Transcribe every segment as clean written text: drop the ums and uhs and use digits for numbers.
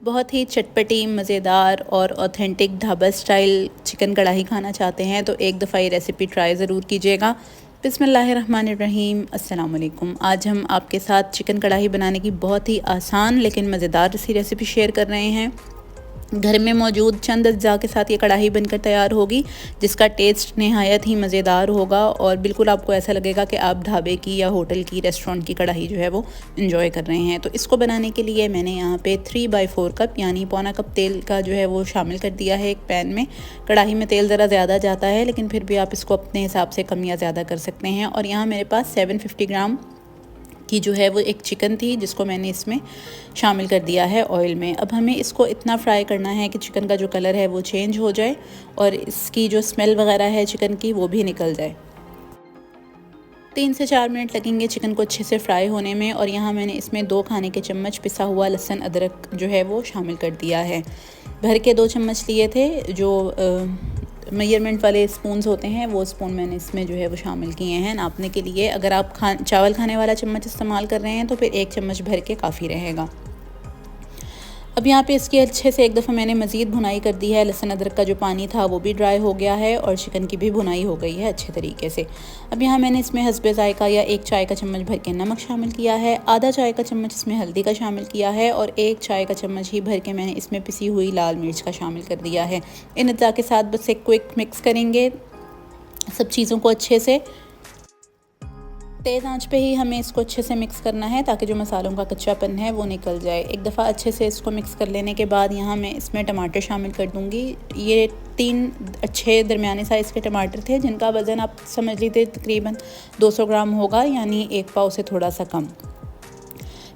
बहुत ही चटपटी, मज़ेदार और ऑथेंटिक ढाबा स्टाइल चिकन कढ़ाई खाना चाहते हैं तो एक दफ़ा ये रेसिपी ट्राई ज़रूर कीजिएगा। बिस्मिल्लाहिर्रहमानिर्रहीम, अस्सलाम वालेकुम। आज हम आपके साथ चिकन कढ़ाई बनाने की बहुत ही आसान लेकिन मज़ेदार सी रेसिपी शेयर कर रहे हैं। घर में मौजूद चंद अज्जा के साथ ये कढ़ाई बनकर तैयार होगी, जिसका टेस्ट नहायत ही मज़ेदार होगा और बिल्कुल आपको ऐसा लगेगा कि आप ढाबे की या होटल की, रेस्टोरेंट की कढ़ाई जो है वो इंजॉय कर रहे हैं। तो इसको बनाने के लिए मैंने यहाँ पे 3/4 कप यानी पौना कप तेल का जो है वो शामिल कर दिया है एक पैन में। कढ़ाई में तेल ज़रा ज़्यादा जाता है, लेकिन फिर भी आप इसको अपने हिसाब से कम या ज़्यादा कर सकते हैं। और यहाँ मेरे पास 750 ग्राम की जो है वो एक चिकन थी, जिसको मैंने इसमें शामिल कर दिया है ऑयल में। अब हमें इसको इतना फ्राई करना है कि चिकन का जो कलर है वो चेंज हो जाए और इसकी जो स्मेल वगैरह है चिकन की वो भी निकल जाए। 3 से 4 मिनट लगेंगे चिकन को अच्छे से फ्राई होने में। और यहाँ मैंने इसमें 2 खाने के चम्मच पिसा हुआ लहसुन अदरक जो है वो शामिल कर दिया है। भर के 2 चम्मच लिए थे, जो मेजरमेंट वाले स्पून्स होते हैं वो स्पून मैंने इसमें जो है वो शामिल किए हैं नापने के लिए। अगर आप चावल खाने वाला चम्मच इस्तेमाल कर रहे हैं तो फिर 1 चम्मच भर के काफ़ी रहेगा। अब यहाँ पे इसकी अच्छे से एक दफ़ा मैंने मज़ीद भुनाई कर दी है। लहसुन अदरक का जो पानी था वो भी ड्राई हो गया है और चिकन की भी भुनाई हो गई है अच्छे तरीके से। अब यहाँ मैंने इसमें हस्बे ज़ायक़ा या 1 चाय का चम्मच भर के नमक शामिल किया है, आधा चाय का चम्मच इसमें हल्दी का शामिल किया है और 1 चाय का चम्मच ही भर के मैंने इसमें पिसी हुई लाल मिर्च का शामिल कर दिया है। इन अज़्ज़ा के साथ बस एक क्विक मिक्स करेंगे सब चीज़ों को अच्छे से। तेज़ आंच पे ही हमें इसको अच्छे से मिक्स करना है ताकि जो मसालों का कच्चापन है वो निकल जाए। एक दफ़ा अच्छे से इसको मिक्स कर लेने के बाद यहाँ मैं इसमें टमाटर शामिल कर दूँगी। ये 3 अच्छे दरमियाने साइज़ के टमाटर थे, जिनका वज़न आप समझ लीजिए तकरीबन 200 ग्राम होगा, यानी 1 पाव से थोड़ा सा कम।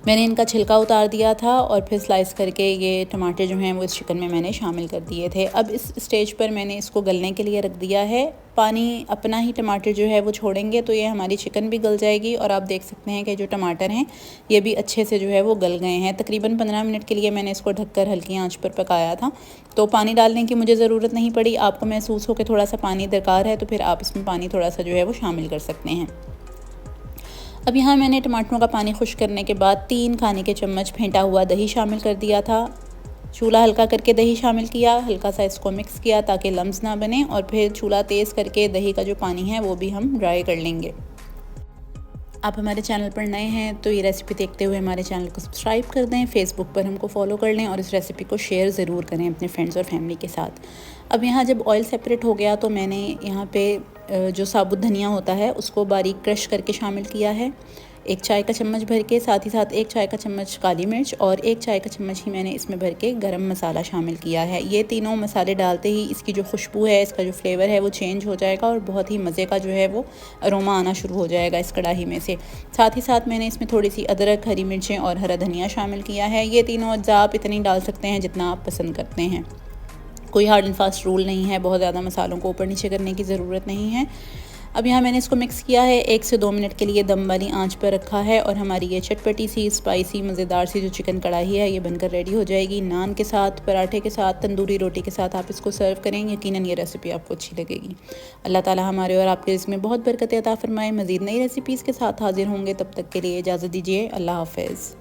मैंने इनका छिलका उतार दिया था और फिर स्लाइस करके ये टमाटर जो हैं वो इस चिकन में मैंने शामिल कर दिए थे। अब इस स्टेज पर मैंने इसको गलने के लिए रख दिया है। पानी अपना ही टमाटर जो है वो छोड़ेंगे तो ये हमारी चिकन भी गल जाएगी। और आप देख सकते हैं कि जो टमाटर हैं ये भी अच्छे से जो है वो गल गए हैं। तकरीबन 15 मिनट के लिए मैंने इसको ढककर हल्की आंच पर पकाया था, तो पानी डालने की मुझे ज़रूरत नहीं पड़ी। आपको महसूस हो कि थोड़ा सा पानी दरकार है तो फिर आप इसमें पानी थोड़ा सा जो है वो शामिल कर सकते हैं। अब यहाँ मैंने टमाटरों का पानी खुश्क करने के बाद 3 खाने के चम्मच फेंटा हुआ दही शामिल कर दिया था। चूल्हा हल्का करके दही शामिल किया, हल्का सा इसको मिक्स किया ताकि लम्स ना बने, और फिर चूल्हा तेज़ करके दही का जो पानी है वो भी हम ड्राई कर लेंगे। आप हमारे चैनल पर नए हैं तो ये रेसिपी देखते हुए हमारे चैनल को सब्सक्राइब कर दें, फेसबुक पर हमको फॉलो कर लें और इस रेसिपी को शेयर ज़रूर करें अपने फ्रेंड्स और फैमिली के साथ। अब यहाँ जब ऑयल सेपरेट हो गया तो मैंने यहाँ पे जो साबुत धनिया होता है उसको बारीक क्रश करके शामिल किया है 1 चाय का चम्मच भर के। साथ ही साथ 1 चाय का चम्मच काली मिर्च और 1 चाय का चम्मच ही मैंने इसमें भर के गरम मसाला शामिल किया है। ये तीनों मसाले डालते ही इसकी जो खुशबू है, इसका जो फ्लेवर है वो चेंज हो जाएगा और बहुत ही मज़े का जो है वो अरोमा आना शुरू हो जाएगा इस कढ़ाई में से। साथ ही साथ मैंने इसमें थोड़ी सी अदरक, हरी मिर्चें और हरा धनिया शामिल किया है। ये तीनों अज्जा आप इतनी डाल सकते हैं जितना आप पसंद करते हैं, कोई हार्ड एंड फास्ट रूल नहीं है, बहुत ज़्यादा मसालों को ऊपर नीचे करने की ज़रूरत नहीं है। अब यहाँ मैंने इसको मिक्स किया है, 1 से 2 मिनट के लिए दम वाली आंच पर रखा है और हमारी ये चटपटी सी, स्पाइसी, मज़ेदार सी जो चिकन कढ़ाई है ये बनकर रेडी हो जाएगी। नान के साथ, पराठे के साथ, तंदूरी रोटी के साथ आप इसको सर्व करें, यकीनन ये रेसिपी आपको अच्छी लगेगी। अल्लाह ताला हमारे और आपके इसमें बहुत बरकत अता फरमाए। मज़ीद नई रेसिपीज़ के साथ हाजिर होंगे, तब तक के लिए इजाज़त दीजिए। अल्लाह हाफ़िज़।